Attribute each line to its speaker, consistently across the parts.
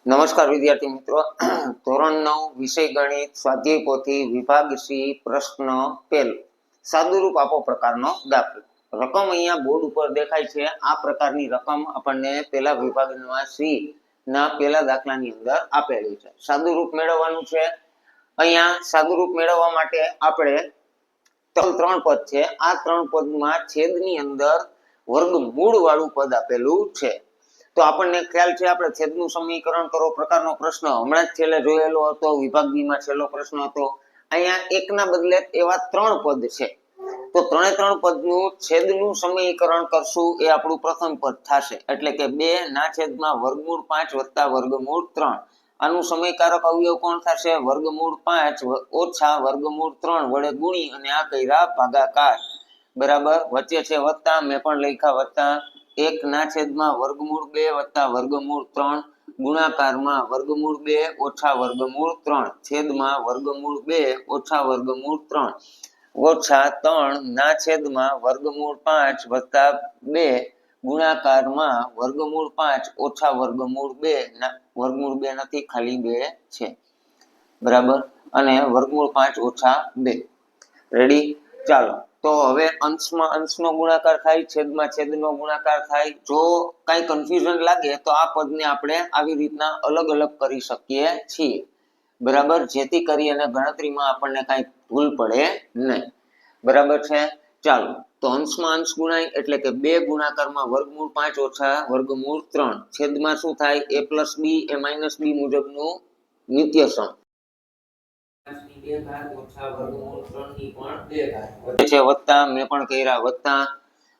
Speaker 1: નમસ્કાર વિદ્યાર્થી મિત્રો, ધોરણ 9 વિષય ગણિત સ્વાધ્યાય પોથી વિભાગ સી પ્રશ્ન પહેલો સાદુરૂપ આપો પ્રકારનો દાખલો। રકમ અહીંયા બોર્ડ ઉપર દેખાય છે। આ પ્રકારની રકમ આપણને પહેલા વિભાગમાં સી ના પહેલા દાખલાની અંદર આપેલી છે। સાદુરૂપ મેળવવાનું છે। અહીંયા સાદુરૂપ મેળવવા માટે આપણે ત્રણ પદ છે। આ ત્રણ પદમાં છેદની અંદર વર્ગમૂળ વાળું પદ આપેલું છે। તો આપણને ખ્યાલ છે, આપણે છેદનું સમીકરણ કરો પ્રકારનો પ્રશ્ન હમણાં જ છેલ્લે જોયેલો હતો। વિભાગ બી માં છેલ્લો પ્રશ્ન હતો। અહીંયા એકના બદલે એવા ત્રણ પદ છે, તો ત્રણે ત્રણ પદનું છેદનું સમીકરણ કરશું એ આપણું પ્રથમ પદ થશે, એટલે કે 2 ના છેદમાં વર્ગમૂળ 5 વત્તા વર્ગમૂળ 3। આનું સમીકારક અવયવ કોણ થશે? વર્ગમૂળ 5 ઓછા વર્ગમૂળ 3 વડે ગુણી અને આ કર્યા ભાગાકાર, બરાબર। વચ્ચે છે વત્તા, મેં પણ લખ્યા વત્તા। 1 ના છેદમાં વર્ગમૂળ 2 વત્તા વર્ગમૂળ 3 ગુણાકારમાં વર્ગમૂળ 2 ઓછા વર્ગમૂળ 3 છેદમાં વર્ગમૂળ 2 ઓછા વર્ગમૂળ 3 ઓછા 3 ના છેદમાં વર્ગમૂળ 5 વત્તા 2 ગુણાકારમાં વર્ગમૂળ 5 ઓછા વર્ગમૂળ 2 ના વર્ગમૂળ 2 નથી, ખાલી 2 છે, બરાબર। અને વર્ગમૂળ 5 ઓછા 2। રેડી? ચાલો, તો હવે અંશમાં અંશનો ગુણાકાર થાય, છેદમાં છેદનો ગુણાકાર થાય। જો કઈ કન્ફ્યુઝન લાગે તો આ પદને આપણે આવી રીતના અલગ અલગ કરી શકીએ છીએ, બરાબર, જેથી કરીને ગણતરીમાં આપણને કઈ ભૂલ પડે નહીં, બરાબર છે। ચાલો, તો અંશમાં અંશ ગુણાય એટલે કે 2 ગુણાકારમાં વર્ગમૂળ 5 ઓછા વર્ગમૂળ 3 છેદમાં શું થાય? a + b એ - b મુજબનું નિત્યસમ છે વત્તા, મેં પણ કર્યા વત્તા।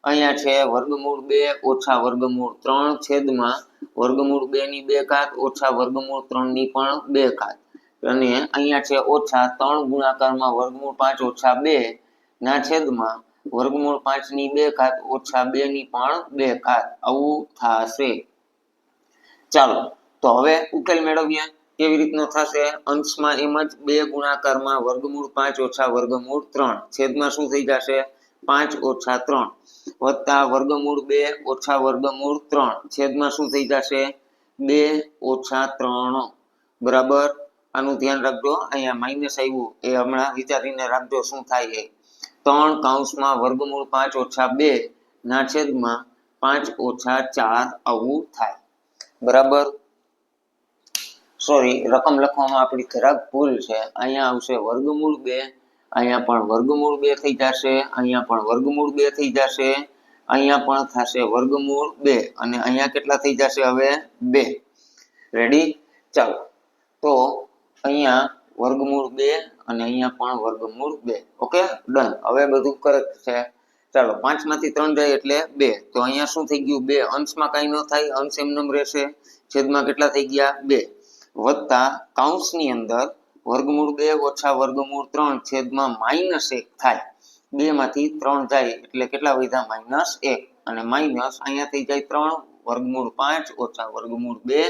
Speaker 1: અહીંયા છે વર્ગમૂળ 2 ઓછા વર્ગમૂળ 3 છેદમાં વર્ગમૂળ 2 ની 2 ઘાત ઓછા વર્ગમૂળ 3 ની પણ 2 ઘાત, અને અહીંયા છે ઓછા 3 ગુણાકારમાં વર્ગમૂળ 5 ઓછા 2 ના છેદમાં વર્ગમૂળ 5 ની 2 ઘાત ઓછા 2 ની પણ 2 ઘાત, આવું થશે। ચાલો, તો હવે ઉકેલ મેળવીએ। કેવી રીતનો થશે? અંશમાં એમ જ 2 ગુણાકારમાં વર્ગમૂળ 5 ઓછા વર્ગમૂળ 3 છેદમાં શું થઈ જશે? 5 ઓછા 3 વત્તા વર્ગમૂળ 2 ઓછા વર્ગમૂળ 3 છેદમાં શું થઈ જશે? 2 ઓછા 3, બરાબર। આનું ધ્યાન રાખજો, અહીંયા માઇનસ આવ્યું એ હમણાં વિચારીને રાખજો શું થાય એ। 3 કૌંસમાં વર્ગમૂળ 5 ઓછા 2 ના છેદમાં 5 ઓછા 4 આવું થાય, બરાબર। સોરી, રકમ લખવામાં આપણી જરાક ભૂલ છે। અહીંયા આવશે વર્ગમૂળ 2, અહીંયા પણ વર્ગમૂળ 2 થઈ જશે, અહીંયા પણ વર્ગમૂળ 2 થઈ જશે, અહીંયા પણ થશે વર્ગમૂળ 2 અને અહીંયા કેટલા થઈ જશે હવે? 2। રેડી? ચાલો, તો અહીંયા વર્ગમૂળ 2 અને અહીંયા પણ વર્ગમૂળ 2, ઓકે, ડન। હવે બધું કરેક્ટ છે। ચાલો, 5 માંથી 3 જાય એટલે 2, તો અહીંયા શું થઈ ગયું? 2 અંશમાં કઈ ન થાય, અંશ એમનેમ રહેશે, છેદમાં કેટલા થઈ ગયા? 2 વત્તા કૌંસની અંદર વર્ગમૂળ 2 ઓછા વર્ગમૂળ 3 છેદમાં -1 થાય। 2 માંથી 3 જાય એટલે કેટલા વધ્યા? -1 અને માઇનસ અહીંયા થઈ જાય 3 વર્ગમૂળ 5 ઓછા વર્ગમૂળ 2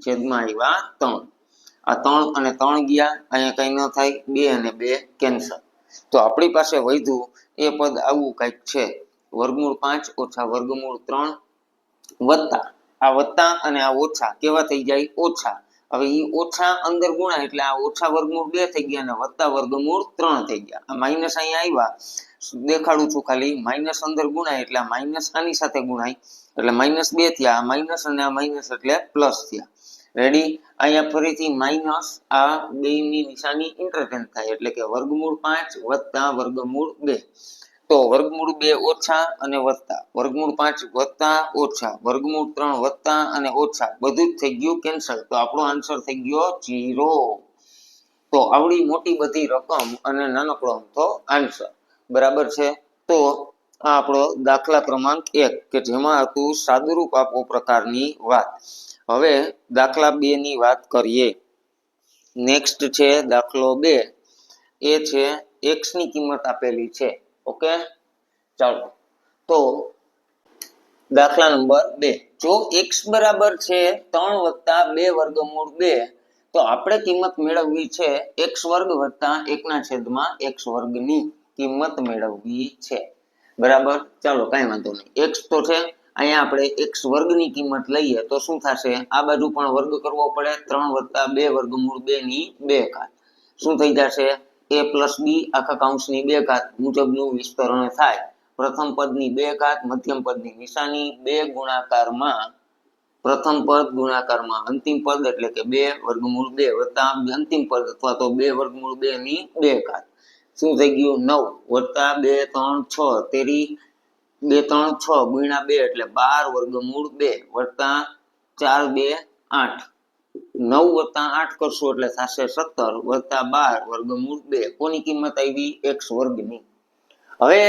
Speaker 1: છેદમાં આવ્યા 3। આ 3 અને 3 ગયા, અહીંયા કઈ ન થાય, 2 અને 2 કેન્સલ। તો આપણી પાસે વધ્યું એ પદ આવું કંઈક છે, વર્ગમૂળ 5 ઓછા વર્ગમૂળ 3 વત્તા આ વત્તા અને આ ઓછા કેવા થઈ જાય? ઓછા। હવે ઈ ઓછા અંદર ગુણાય એટલે આ ઓછા વર્ગમૂળ 2 થઈ ગયા અને વત્તા વર્ગમૂળ 3 થઈ ગયા। આ માઈનસ અહીંયા આવ્યા, દેખાડું છું ખાલી, માઈનસ અંદર ગુણાય એટલે આ માઈનસ આની સાથે ગુણાય એટલે -2 થયા, આ માઈનસ અને આ માઈનસ એટલે પ્લસ થયા। રેડી? અહીંયા ફરીથી માઈનસ આ બેની નિશાની ઇન્ટરચેન્જ થાય એટલે કે વર્ગમૂળ 5 વત્તા વર્ગમૂળ 2, તો વર્ગમૂળ 2 ઓછા અને વત્તા, વર્ગમૂળ 5 વત્તા ઓછા, વર્ગમૂળ 3 વત્તા અને ઓછા, બધું જ થઈ ગયું કેન્સલ, તો આપણો આન્સર થઈ ગયો 0। તો આવડી મોટી બધી રકમ અને નાનકડો અમથો આન્સર, બરાબર છે। તો આ આપણો દાખલા ક્રમાંક 1 કે જેમાં હતું સાદુરૂપ આપો પ્રકારની વાત। હવે દાખલા 2 ની વાત કરીએ। નેક્સ્ટ છે દાખલો 2, એ છે x ની કિંમત આપેલી છે, ઓકે। ચાલો, તો દાખલા નંબર 2, જો x બરાબર છે 3 વત્તા 2 વર્ગમૂળ 2, તો આપણે કિંમત મેળવવી છે x વર્ગ વત્તા 1 ના છેદમાં x વર્ગની કિંમત મેળવવી છે, બરાબર। ચાલો, કાંઈ વાંધો નહીં, x તો છે, અહીંયા આપણે x વર્ગની કિંમત લઈએ તો શું થશે? આ બાજુ પણ વર્ગ કરવો પડે, 3 + 2 વર્ગમૂળ 2 ની 2 ઘાત. શું થઈ જશે? a + b આખા કૌંસની 2 ઘાત મુજબનું વિસ્તરણ થાય. પ્રથમ પદની 2 ઘાત, મધ્યમ પદની નિશાની, 2 ગુણાકારમાં પ્રથમ પદ ગુણાકારમાં અંતિમ પદ એટલે કે 2 વર્ગમૂળ 2 વત્તા અંતિમ પદ અથવા તો 2 વર્ગમૂળ 2 ની 2 ઘાત. શું થઈ ગયું? 9 વત્તા 2 3 6 તેરી 2 3 6 ગુણ્યા 2 એટલે 12 વર્ગમૂળ 2 વત્તા 4 2 8. 9 વત્તા 8 કરશું એટલે થશે 17 વત્તા 12 વર્ગમૂળ 2. કોની કિંમત આવી? x વર્ગની. હવે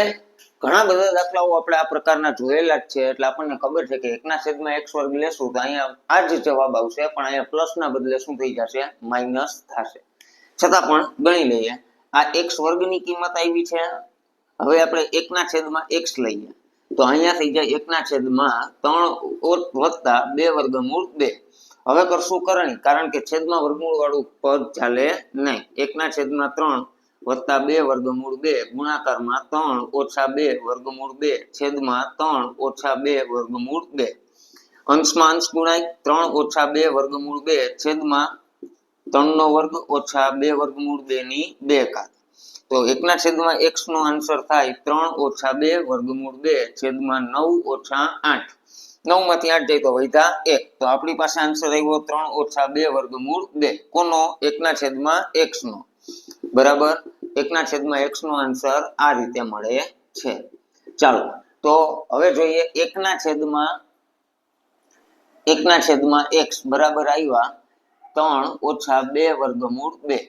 Speaker 1: ઘણા બધા દાખલાઓ આપણે આ પ્રકારના જોયેલા જ છે એટલે આપણને ખબર છે કે 1/x વર્ગ લેશું તો અહીંયા આ જ જવાબ આવશે, પણ અહીંયા પ્લસના બદલે શું થઈ જશે? માઇનસ થશે. છતાં પણ ગણી લઈએ. આ x વર્ગની કિંમત આવી છે. હવે આપણે 1/x લઈએ તો અહીંયા થઈ જાય 1/3 વત્તા 2 વર્ગમૂળ 2. હવે કરશું કરણી, કારણ કે છેદમાં વર્ગમૂળ વાળું પદ ચાલે નહીં. 1/3 વત્તા 2 વર્ગમૂળ 2 ગુણાકારમાં 3 ઓછા 2 વર્ગમૂળ 2 છેદમાં 3 ઓછા 2 વર્ગમૂળ 2. અંશમાં અંશ ગુણાય, 3 ઓછા 2 વર્ગમૂળ 2 છેદમાં 3 નો વર્ગ ઓછા 2 વર્ગમૂળ 2 ની 2 ઘાત. તો 1/x નો આન્સર થાય 3 ઓછા 2 વર્ગમૂળ 2 છેદમાં 9 ઓછા 8. 9 માંથી 8 જાય તો વધ્યા 1. તો આપણી પાસે આન્સર આવ્યો 3 ઓછા 2 વર્ગમૂળ 2. કોનો? 1/x નો. બરાબર, 1/x નો આન્સર આ રીતે મળે છે. ચાલો તો હવે જોઈએ 1/x બરાબર આવ્યા 3 ઓછા 2 વર્ગમૂળ 2.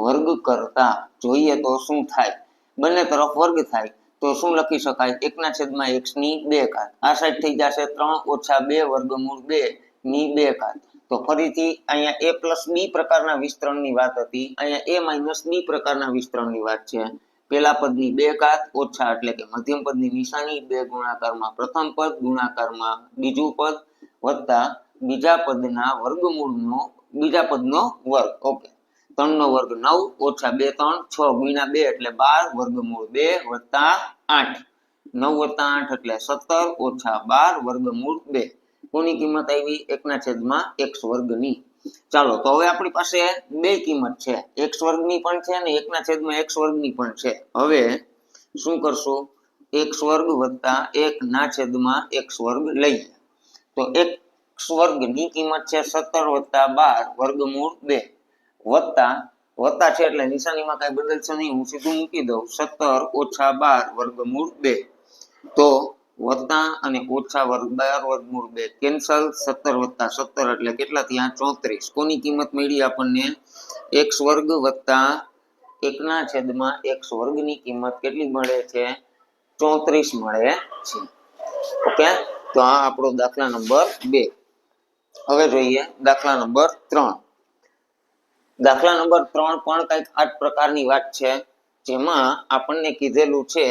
Speaker 1: વર્ગ કરતા જોઈએ તો શું થાય? બંને તરફ વર્ગ થાય તો શું લખી શકાય? 1/x ની 2 ઘાત. આ સાઈડ થઈ જશે 3 ઓછા 2 વર્ગમૂળ 2 ની 2 ઘાત. તો ફરીથી અહીંયા a + b પ્રકારના વિસ્તરણની વાત હતી, અહીંયા a - b પ્રકારના વિસ્તરણની વાત છે. પેલા પદની 2 ઘાત ઓછા એટલે કે મધ્યમ પદની નિશાની 2 ગુણાકારમાં પ્રથમ પદ ગુણાકારમાં બીજું પદ વત્તા બીજા પદનો વર્ગ. ઓકે, 3 નો વર્ગ 9 ઓછા 2 3 6 ગુણ્યા 2 એટલે 12 વર્ગમૂળ 2 વત્તા 8. 9 વત્તા 8 એટલે 17 ઓછા 12 વર્ગમૂળ 2. કોની કિંમત આવી? 1/x વર્ગની. ચાલો તો હવે આપણી પાસે બે કિંમત છે, x વર્ગની પણ છે અને 1/x વર્ગની પણ છે. હવે શું કરશું? x વર્ગ વત્તા 1/x વર્ગ લઈએ તો x વર્ગની કિંમત છે 17 વત્તા 12 વર્ગમૂળ 2 વત્તા છે એટલે નિશાનીમાં કઈ બદલશે નહીં, હું સીધું મૂકી દઉં 17 ઓછા 12 વર્ગમૂળ 2. તો વત્તા અને ઓછા 12 વર્ગમૂળ 2 કેન્સલ. 17 વત્તા 17 એટલે કેટલા થયા? 34. કોની કિંમત મળી આપણને? x વર્ગ વત્તા 1/x વર્ગની કિંમત કેટલી મળે છે? 34 મળે છે. ઓકે, તો આ આપણો દાખલા નંબર 2. હવે જોઈએ દાખલા નંબર 3. દાખલા નંબર 3 પણ કંઈક આ પ્રકારની વાત છે, જેમાં આપણને કીધેલું છે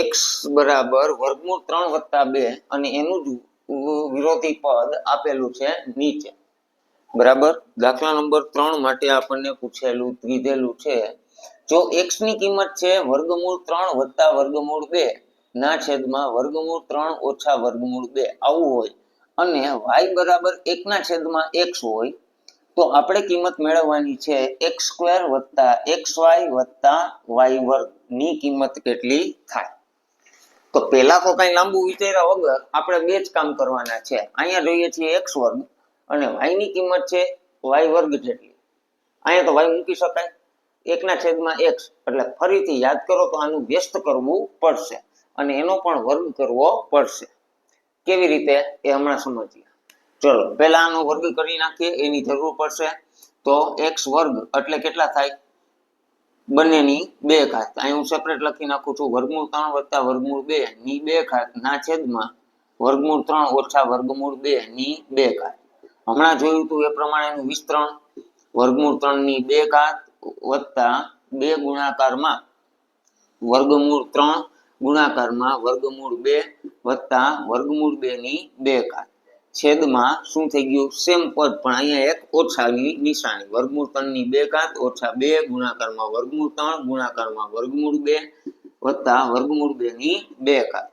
Speaker 1: x બરાબર વર્ગમૂળ 3 વત્તા 2 અને એનું જ વિરોધી પદ આપેલું છે નીચે. બરાબર, દાખલા નંબર 3 માટે આપણને કીધેલું છે જો x ની કિંમત છે વર્ગમૂળ 3 વત્તા વર્ગમૂળ 2 ના છેદમાં વર્ગમૂળ 3 ઓછા વર્ગમૂળ 2 આવું હોય અને y બરાબર 1/x હોય તો આપણે કિંમત મેળવવાની છે x² વત્તા xy વત્તા y વર્ગ ની કિંમત કેટલી થાય? તો પહેલા તો કઈ લાંબુ વિચાર્યા વગર આપણે બે જ કામ કરવાના છે. અહીંયા જોઈએ છીએ x વર્ગ અને y ની કિંમત છે y વર્ગ જેટલી. અહીંયા તો y મૂકી શકાય 1/x એટલે ફરીથી યાદ કરો તો આનું વ્યસ્ત કરવું પડશે અને એનો પણ વર્ગ કરવો પડશે. કેવી રીતે એ હમણાં સમજીએ. ચલો પહેલા આનો વર્ગ કરી નાખીએ, એની જરૂર પડશે. તો x વર્ગ એટલે કેટલા થાય? બંનેની 2 ઘાત. અહીં હું સેપરેટ લખી નાખું છું વર્ગમૂળ 3 વત્તા વર્ગમૂળ 2 ની 2 ઘાત ના છેદમાં વર્ગમૂળ 3 ઓછા વર્ગમૂળ 2 ની 2 ઘાત. હમણાં જોયું હતું એ પ્રમાણેનું વિસ્તરણ વર્ગમૂળ 3 ની 2 ઘાત વત્તા 2 ગુણાકારમાં વર્ગમૂળ 3 ગુણાકારમાં વર્ગમૂળ 2 વત્તા વર્ગમૂળ 2 ની 2 ઘાત છેદમાં શું થઈ ગયું? સેમ પદ પણ અહીંયા એક ઓછાની નિશાની. વર્ગમૂળ 3 ની 2 ઘાત ઓછા 2 ગુણાકારમાં વર્ગમૂળ 3 ગુણાકારમાં વર્ગમૂળ 2 વત્તા વર્ગમૂળ 2 ની 2 ઘાત.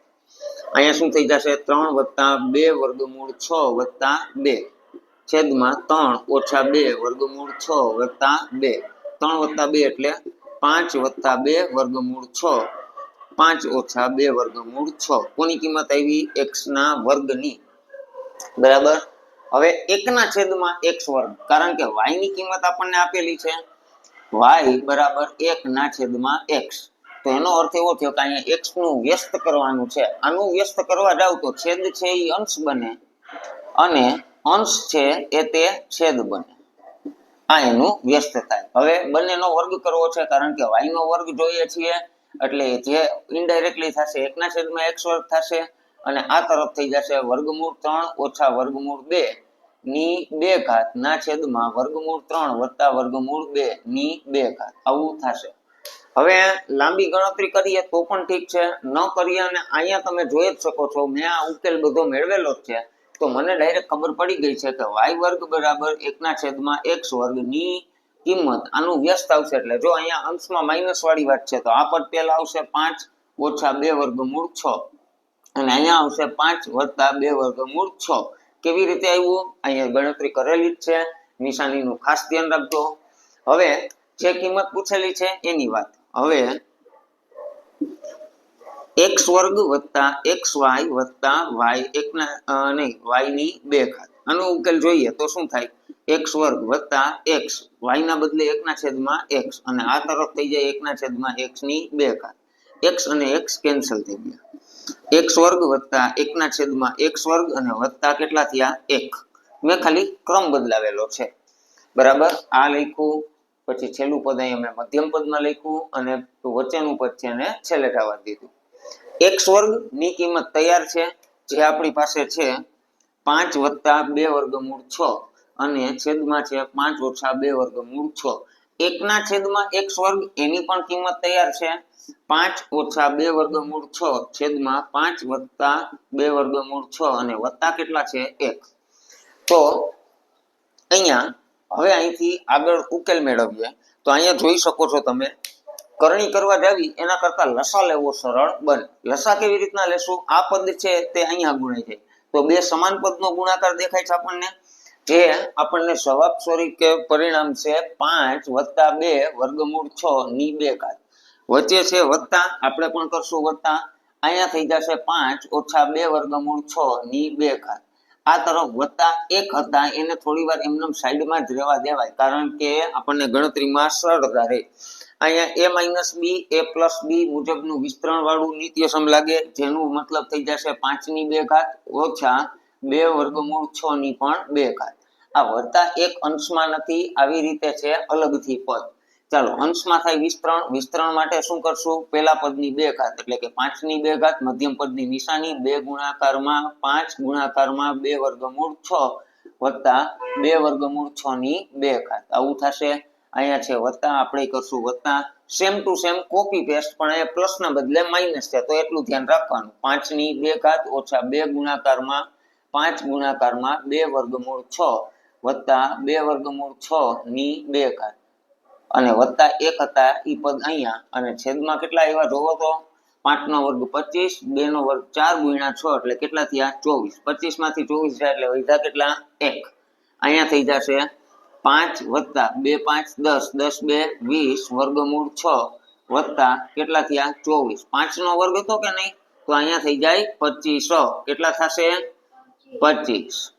Speaker 1: અહીંયા શું થઈ જશે 3 + 2 વર્ગમૂળ 6 + 2 છેદમાં 3 - 2 વર્ગમૂળ 6 + 2 3 + 2 એટલે 5 + 2 વર્ગમૂળ 6 5 - 2 વર્ગમૂળ 6 કોની કિંમત આવી x ના વર્ગની બરાબર હવે 1 ના છેદમાં x વર્ગ કારણ કે y ની કિંમત આપણને આપેલી છે y બરાબર 1 ના છેદમાં x તો એનો અર્થ એવો થયો કે અહીંયા x નું વ્યસ્ત કરવાનું છે આનું વ્યસ્ત કરવા જાવ તો છેદ છે એ અંશ બને અને અંશ છે એ તે છેદ બને આ એનું વ્યસ્ત થાય હવે બંનેનો વર્ગ કરવો છે કારણ કે y નો વર્ગ જોઈએ છીએ એટલે જે ઇનડાયરેક્ટલી થશે 1 ના છેદમાં x વર્ગ થશે અને આ તરફ થઈ જશે વર્ગમૂળ 3 ઓછા વર્ગમૂળ 2 ની 2 ઘાત ના છેદમાં વર્ગમૂળ 3 વત્તા વર્ગમૂળ 2 ની 2 ઘાત આવું થશે હવે લાંબી ગણતરી કરીએ તો પણ ઠીક છે ન કરીએ અને અહીંયા તમે જોઈ જ શકો છો મેં આ ઉકેલ બધો મેળવેલો જ છે તો મને ડાયરેક્ટ ખબર પડી ગઈ છે કે y વર્ગ બરાબર 1 ના છેદમાં x વર્ગ ની કિંમત આનું વ્યસ્ત આવશે એટલે જો અહીંયા અંશમાં માઈનસ વાળી વાત છે તો આ પદ પહેલા આવશે 5 ઓછા 2 વર્ગમૂળ 6 અને અહીંયા આવશે 5 વત્તા 2 વર્ગમૂળ 6 કેવી રીતે આવ્યું અહીંયા ગણતરી કરેલી જ છે નિશાનીનું ખાસ ધ્યાન રાખજો હવે જે કિંમત પૂછેલી છે એની વાત હવે x વર્ગ વત્તા xy વત્તા y y ની 2 ઘાત આનો ઉકેલ જોઈએ તો શું થાય x વર્ગ વત્તા x y ના બદલે 1 ના છેદમાં x અને આ તરફ થઈ જાય 1 ના છેદમાં x ની 2 ઘાત x અને x કેન્સલ થઈ ગયા x વર્ગ વત્તા 1 ના છેદમાં x વર્ગ અને વત્તા કેટલા થયા 1 મેં ખાલી ક્રમ બદલાવેલો છે બરાબર આ લખ્યું પછી છેલ્લું પદ અહીં અમે મધ્યમ પદમાં લખ્યું અને વચ્ચેનું પદ છે એને છેલ્લે જવા દીધું x વર્ગ ની કિંમત તૈયાર છે જે આપણી પાસે છે 5 વત્તા 2 વર્ગમૂળ 6 અને છેદમાં છે 5 ઓછા 2 વર્ગમૂળ 6 1 ના છેદમાં x વર્ગ એની પણ કિંમત તૈયાર છે 5 ઓછા 2 વર્ગમૂળ 6 છેદમાં 5 વત્તા 2 વર્ગમૂળ 6 અને વત્તા કેટલા છે 1 તો અહીંયા હવે અહીંથી આગળ ઉકેલ મેળવીએ તો અહીંયા જોઈ શકો છો તમે કરણી કરવા જાવી એના કરતા લસા લેવો સરળ બને લસા કેવી રીતના લેશું આ પદ છે તે અહીંયા ગુણાય જાય તો બે સમાન પદનો ગુણાકાર દેખાય છે આપણને જે આપણને જવાબ સ્વરૂપે પરિણામ છે 5 વત્તા 2 વર્ગમૂળ 6 ની 2 ઘાત વચ્ચે છે વત્તા આપણે પણ કરશું વત્તા અહીંયા થઈ જશે 5 ઓછા 2 વર્ગમૂળ 6 ની 2 ઘાત આ તરફ વત્તા 1 હતા એને થોડીવાર એમનેમ સાઈડમાં જ રહેવા દેવાય કારણ કે આપણને ગણતરીમાં સરળતા રહે અહીંયા a - b a + b મુજબનું વિસ્તરણ વાળું નિત્યસમ લાગે જેનું મતલબ થઈ જશે 5 ની 2 ઘાત ઓછા 2 વર્ગમૂળ 6 ની પણ 2 ઘાત આ વત્તા 1 અંશમાં નથી આવી રીતે છે અલગથી પદ ચાલો અંશમાં થાય વિસ્તરણ માટે શું કરશું પહેલા પદની 2 ઘાત એટલે કે 5 ની 2 ઘાત મધ્યમ પદની નિશાની 2 ગુણાકારમાં 5 ગુણાકારમાં 2 વર્ગમૂળ 6 વત્તા 2 વર્ગમૂળ 6 ની 2 ઘાત આવું થશે અહીંયા છે વત્તા આપણે કરશું વત્તા same to same copy paste પણ એ પ્લસ ના બદલે માઈનસ છે તો એટલું ધ્યાન રાખવાનું 5 ની 2 ઘાત ઓછા 2 ગુણાકારમાં 5 ગુણાકારમાં 2 વર્ગમૂળ 6 વત્તા 2 વર્ગમૂળ 6 ની 2 ઘાત અને વત્તા 1 હતા ઈ પદ અહીંયા અને છેદમાં કેટલા આવ્યા જોવો તો 5 નો વર્ગ 25 2 નો વર્ગ 4 ગુણ્યા 6 એટલે કેટલા થયા 24 25 માંથી 24 જાય એટલે વધ્યા કેટલા 1 અહીંયા થઈ જશે 5 વત્તા 2 5 10 10 2 20 વર્ગમૂળ 6 વત્તા કેટલા થયા 24 5 નો વર્ગ હતો કે નહીં તો અહીંયા થઈ જાય 25 કેટલા થશે 25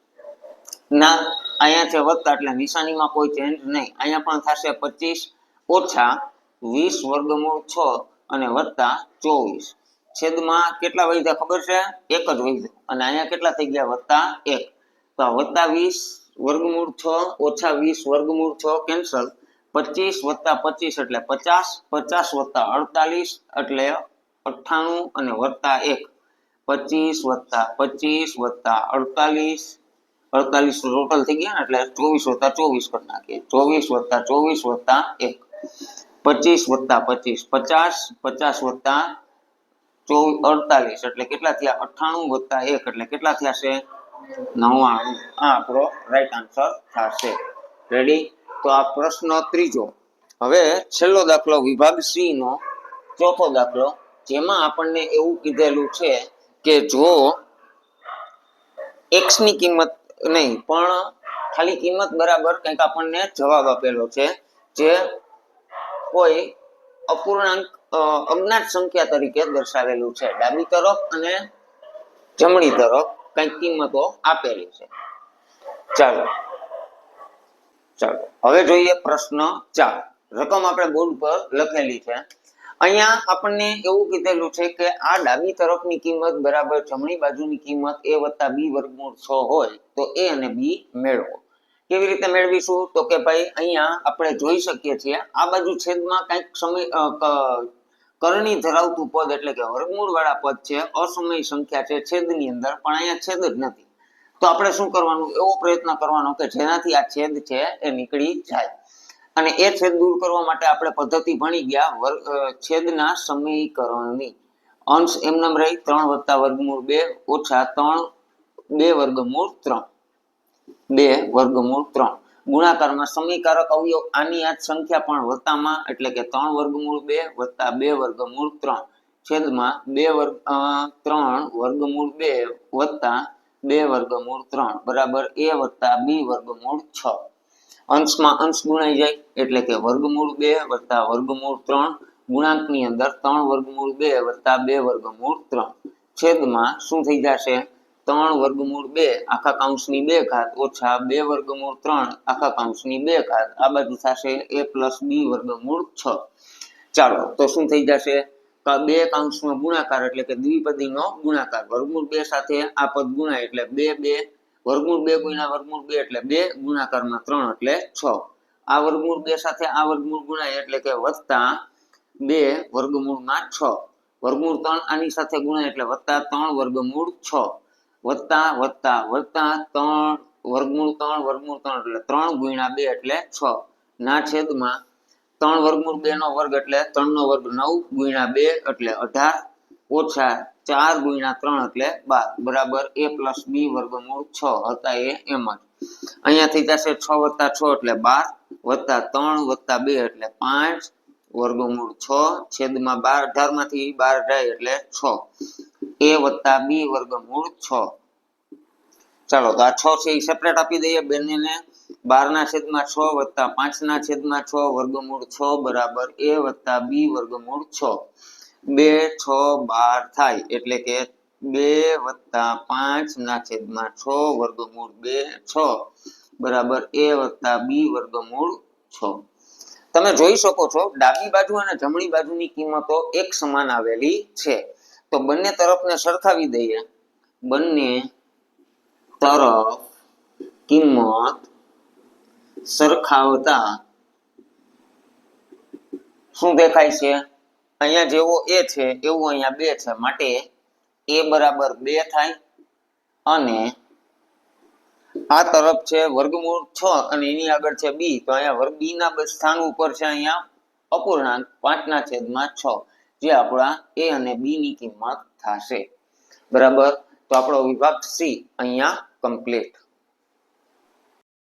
Speaker 1: ના અહીંયા છે વત્તા એટલે નિશાનીમાં કોઈ ચેન્જ નહીં અહીંયા પણ થશે 25 ઓછા 20 વર્ગમૂળ 6 અને વત્તા 24 છેદમાં કેટલા વધ્યા ખબર છે એક જ વધ્યો અને અહીંયા કેટલા થઈ ગયા વત્તા 1 તો વત્તા 20 વર્ગમૂળ 6 ઓછા 20 વર્ગમૂળ 6 કેન્સલ 25 વત્તા 25 એટલે 50 50 વત્તા 48 એટલે 98 અને વત્તા 1 25 વત્તા 25 વત્તા 48 48 ટોટલ થઈ ગયા એટલે 24 વત્તા 24 કરી નાખીએ 24 વત્તા 24 વત્તા 1 25 વત્તા 25 50 50 વત્તા 48 એટલે કેટલા થયા 98 વત્તા 1 એટલે કેટલા થયા છે 99 આ આપણો રાઈટ આન્સર થશે રેડી તો આ પ્રશ્ન ત્રીજો હવે છેલ્લો દાખલો વિભાગ સી નો ચોથો દાખલો જેમાં આપણને એવું કીધેલું છે કે જો x ની કિંમત નહીં પણ ખાલી કિંમત બરાબર કંઈક આપણને જવાબ આપેલો છે જે કોઈ અપૂર્ણાંક અજ્ઞાત સંખ્યા તરીકે દર્શાવેલું છે ડાબી તરફ અને જમણી તરફ કંઈક કિંમતો આપેલી છે ચાલો હવે જોઈએ પ્રશ્ન 4 રકમ આપણે બોર્ડ પર લખેલી છે અહીંયા આપણને એવું કીધેલું છે કે આ ડાબી તરફની કિંમત બરાબર જમણી બાજુની કિંમત a વત્તા b વર્ગમૂળ 6 હોય તો a અને b મેળવો કેવી રીતે મેળવીશું તો કે ભાઈ અહીંયા આપણે જોઈ શકીએ છીએ આ બાજુ છેદમાં કંઈક સમય કરણી ધરાવતું પદ એટલે કે વર્ગમૂળ વાળા પદ છે અસમય સંખ્યા છે છેદની અંદર પણ અહીંયા છેદ જ નથી તો આપણે શું કરવાનું એવો પ્રયત્ન કરવાનો કે જેનાથી આ છેદ છે એ નીકળી જાય અને એ છેદ દૂર કરવા માટે આપણે પદ્ધતિ ભણી ગયા છેદના સમીકરણની અંશ એમનેમ રહી 3 + વર્ગમૂળ 2 ઓછા 2 વર્ગમૂળ 3 ગુણાકારમાં સમીકારક અવયવ આની આ સંખ્યા પણ વત્તામાં એટલે કે 3 વર્ગમૂળ 2 વત્તા 2 વર્ગમૂળ 3 છેદમાં 3 વર્ગમૂળ 2 વત્તા 2 વર્ગમૂળ 3 બરાબર a વત્તા b વર્ગમૂળ 6 અંશમાં અંશ ગુણાઈ જાય એટલે કે વર્ગમૂળ 2 વત્તા વર્ગમૂળ 3 ગુણાંકની અંદર 3 વર્ગમૂળ 2 વત્તા 2 વર્ગમૂળ 3 છેદમાં શું થઈ જશે 3 વર્ગમૂળ 2 આખા કૌંસની 2 ઘાત ઓછા 2 વર્ગમૂળ 3 આખા કૌંસની 2 ઘાત આ બાજુ થશે a + b વર્ગમૂળ 6 ચાલો તો શું થઈ જશે બે કૌંસનો ગુણાકાર એટલે કે દ્વિપદીનો ગુણાકાર વર્ગમૂળ 2 સાથે આ પદ ગુણાય એટલે 2 વર્ગમૂળ 2 ગુણ્યા વર્ગમૂળ 2 એટલે 2 ગુણાકારમાં 3 એટલે 6 આ વર્ગમૂળ 2 સાથે આ વર્ગમૂળ ગુણાય એટલે કે વત્તા 2 વર્ગમૂળમાં 6 વર્ગમૂળ 3 આની સાથે ગુણાય એટલે વત્તા 3 વર્ગમૂળ 6 વત્તા 3 વર્ગમૂળ 3 એટલે 3 ગુણ્યા 2 એટલે 6 ના છેદમાં 3 વર્ગમૂળ 2 નો વર્ગ એટલે 3 નો વર્ગ 9 ગુણ્યા 2 એટલે 18 ઓછા 4 ગુણ્યા 3 એટલે 12 બરાબર a + b વર્ગમૂળ 6 હતા એ એમ જ અહીંયાથી જશે 6 + 6 એટલે 12 વત્તા 3 વત્તા 2 એટલે 5 વર્ગમૂળ 6 છેદમાં 18 માંથી 12 જાય એટલે 6 a વત્તા b વર્ગમૂળ 6 ચાલો તો આ 6 છે એ સેપરેટ આપી દઈએ બંનેને 12 ના છેદમાં 6 વત્તા 5 ના છેદમાં 6 વર્ગમૂળ 6 બરાબર a વત્તા b વર્ગમૂળ 6 2 6 12 થાય એટલે કે 2 વત્તા 5 ના છેદમાં 6 વર્ગમૂળ 2 6 બરાબર a વત્તા b વર્ગમૂળ 6 તમે જોઈ શકો છો ડાબી બાજુ અને જમણી બાજુની કિંમતો એક સમાન આવેલી છે તો બંને તરફને સરખાવી દઈએ બંને તરફ કિંમત સરખાવતા શું દેખાય છે અહીંયા જેવો a છે એવું અહીંયા 2 છે માટે a બરાબર 2 થાય અને આ તરફ છે વર્ગમૂળ 6 અને એની આગળ છે b તો અહીંયા વર્ગ b ના સ્થાન ઉપર છે અહીંયા અપૂર્ણાંક 5/6 જે આપણા a અને b ની કિંમત થશે બરાબર તો આપણો વિભાગ C અહીંયા કમ્પ્લીટ